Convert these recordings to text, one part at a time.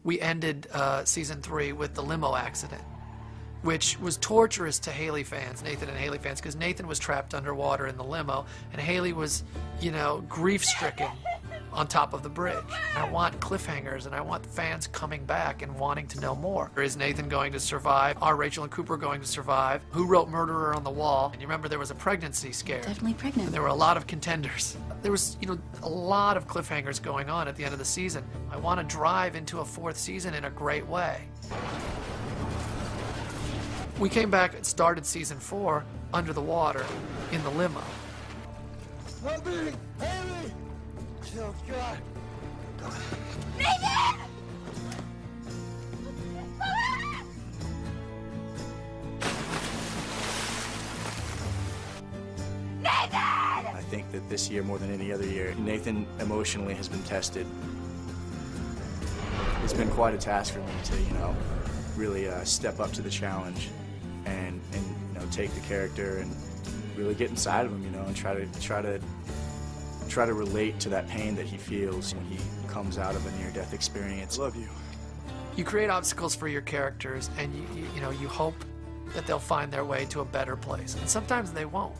we ended season 3 with the limo accident, which was torturous to Haley fans, Nathan and Haley fans, because Nathan was trapped underwater in the limo, and Haley was, you know, grief-stricken on top of the bridge. I want cliffhangers, and I want fans coming back and wanting to know more. Is Nathan going to survive? Are Rachel and Cooper going to survive? Who wrote Murderer on the Wall? And you remember there was a pregnancy scare. Definitely pregnant. And there were a lot of contenders. There was, you know, a lot of cliffhangers going on at the end of the season. I want to drive into a 4th season in a great way. We came back and started season 4 under the water in the limo. Help me! Haley! Oh, God. Nathan! Nathan! I think that this year, more than any other year, Nathan emotionally has been tested. It's been quite a task for me to, you know, really step up to the challenge and you know, take the character and really get inside of him, you know, and try to relate to that pain that he feels when he comes out of a near-death experience. Love you. You create obstacles for your characters, and you know, you hope that they'll find their way to a better place. And sometimes they won't.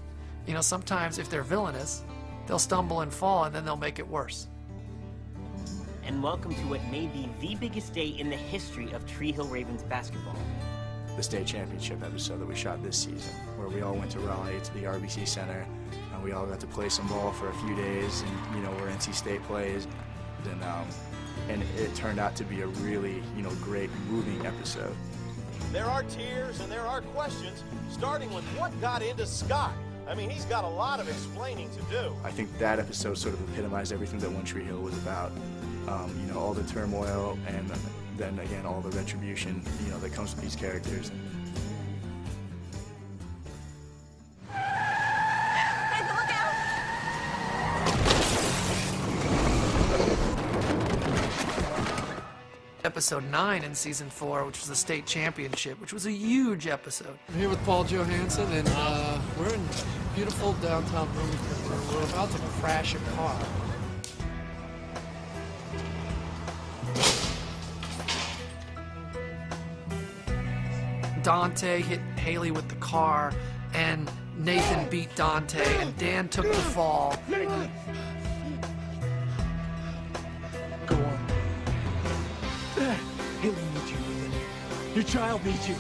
You know, sometimes if they're villainous, they'll stumble and fall, and then they'll make it worse. And welcome to what may be the biggest day in the history of Tree Hill Ravens basketball. The state championship episode that we shot this season, where we all went to Raleigh to the RBC Center, and we all got to play some ball for a few days, and you know, where NC State plays, and it turned out to be a really, you know, great, moving episode. There are tears and there are questions, starting with what got into Scott. I mean, he's got a lot of explaining to do. I think that episode sort of epitomized everything that One Tree Hill was about. You know, all the turmoil, and then again, all the retribution, you know, that comes with these characters. Episode 9 in season 4, which was the state championship, which was a huge episode. I'm here with Paul Johansson, and we're in beautiful downtown Bloomington. We're about to crash a car. Dante hit Haley with the car, and Nathan beat Dante, and Dan took the fall. Go on. Haley needs you. Your child needs you.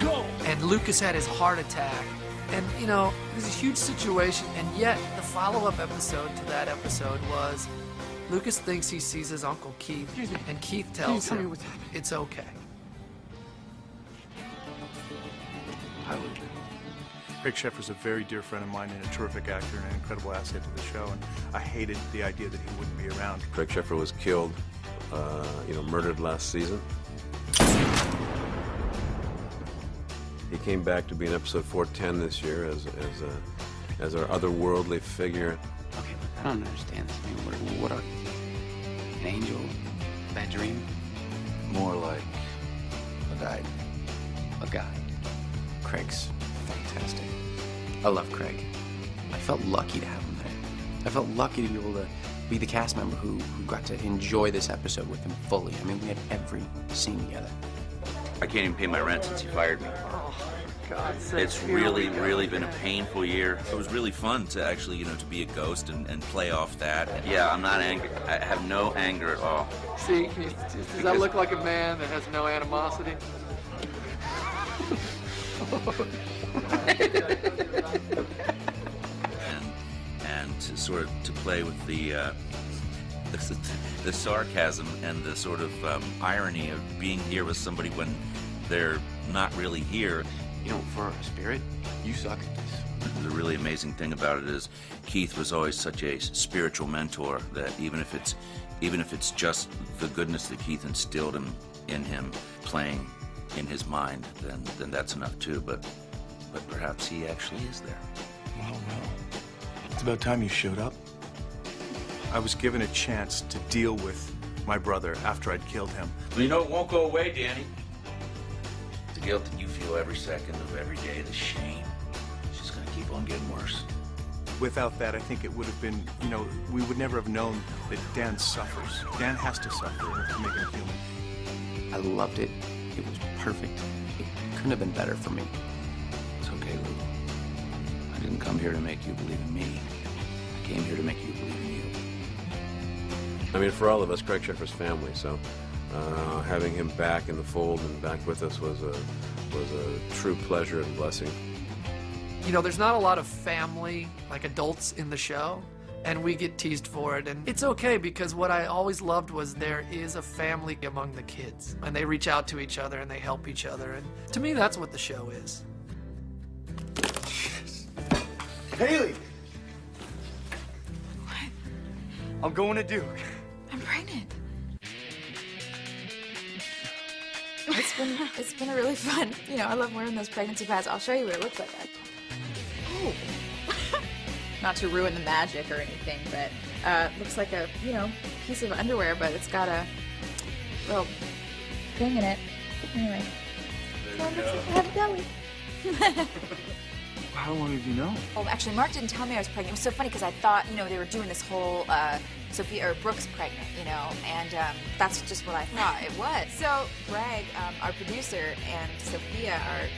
Go! And Lucas had his heart attack. And, you know, it was a huge situation, and yet the follow-up episode to that episode was Lucas thinks he sees his Uncle Keith, and Keith tells him it's okay. Craig Sheffer's a very dear friend of mine and a terrific actor and an incredible asset to the show, and I hated the idea that he wouldn't be around. Craig Sheffer was killed, murdered last season. He came back to be in episode 410 this year as our otherworldly figure. Okay, look, I don't understand this. I mean, what are you? An angel? A bad dream? More like a guide. A guide. Craig's fantastic. I love Craig. I felt lucky to have him there. I felt lucky to be able to be the cast member who got to enjoy this episode with him fully. I mean, we had every scene together. I can't even pay my rent since he fired me. Oh, God. It's really been a painful year. It was really fun to actually, you know, to be a ghost and play off that. Yeah, I'm not angry. I have no anger at all. See, does that look like a man that has no animosity? and to sort of to play with the sarcasm and the sort of irony of being here with somebody when they're not really here. You know, for a spirit, you suck at this. The really amazing thing about it is Keith was always such a spiritual mentor that even if it's just the goodness that Keith instilled in him playing in his mind, then that's enough too. But perhaps he actually is there. Well, it's about time you showed up. I was given a chance to deal with my brother after I'd killed him. Well, you know, it won't go away, Danny. The guilt that you feel every second of every day, the shame, it's just gonna keep on getting worse. Without that, I think it would have been, you know, we would never have known that Dan suffers. Dan has to suffer to make him human. I loved it. It was perfect. It couldn't have been better for me. It's okay, Lou. I didn't come here to make you believe in me. I came here to make you believe in you. I mean, for all of us, Craig Sheffer's family, so having him back in the fold and back with us was a true pleasure and blessing. You know, there's not a lot of family, like adults in the show, and we get teased for it. And it's okay, because what I always loved was there is a family among the kids, and they reach out to each other and they help each other. And to me, that's what the show is. Haley! What? I'm going to Duke. I'm pregnant. It's been a really fun, you know, I love wearing those pregnancy pads. I'll show you what it looks like. Oh. Not to ruin the magic or anything, but looks like a, you know, piece of underwear, but it's got a little thing in it. Anyway. So it looks like I have a belly. How long did you know? Oh, actually, Mark didn't tell me I was pregnant. It was so funny because I thought, you know, they were doing this whole Sophia or Brooke's pregnant, you know, and that's just what I thought it was. So Greg, our producer, and Sophia are,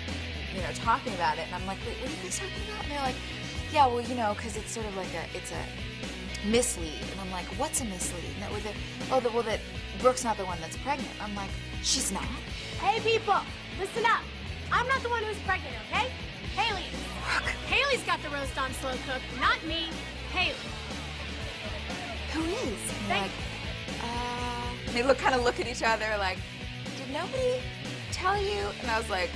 you know, talking about it, and I'm like, wait, what are you guys talking about? And they're like, yeah, well, you know, because it's sort of like it's a mislead. And I'm like, what's a mislead? And well, that Brooke's not the one that's pregnant. I'm like, she's not. Hey, people, listen up. I'm not the one who's pregnant, okay? Haley. Haley's got the roast on slow cook, not me. Haley. Who is? And they kind of look at each other like, did nobody tell you? And I was like,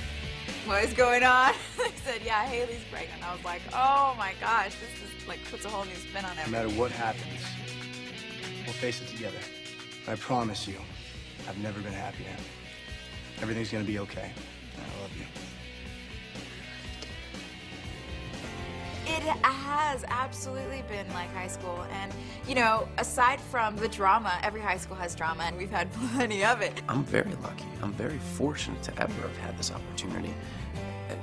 what is going on? They said, yeah, Haley's pregnant. I was like, oh my gosh, this is like puts a whole new spin on everything. No matter what happens, we'll face it together. I promise you, I've never been happier. Everything's gonna be okay. I love you. It has absolutely been like high school, and you know, aside from the drama, every high school has drama, and we've had plenty of it. I'm very lucky. I'm very fortunate to ever have had this opportunity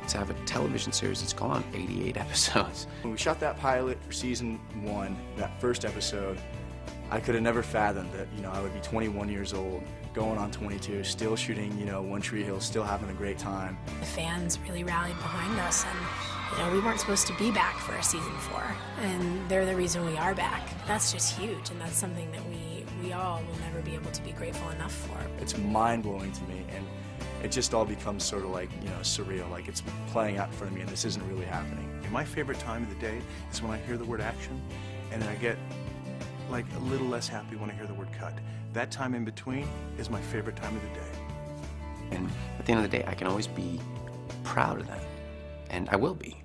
to have a television series that's gone 88 episodes. When we shot that pilot for season 1, that first episode, I could have never fathomed that, you know, I would be 21 years old, going on 22, still shooting, you know, One Tree Hill, still having a great time. The fans really rallied behind us, and you know, we weren't supposed to be back for season 4, and they're the reason we are back. That's just huge, and that's something that we all will never be able to be grateful enough for. It's mind-blowing to me, and it just all becomes sort of like, you know, surreal, like it's playing out in front of me and this isn't really happening. And my favorite time of the day is when I hear the word action, and then I get like a little less happy when I hear the word cut. That time in between is my favorite time of the day. And at the end of the day, I can always be proud of that, and I will be.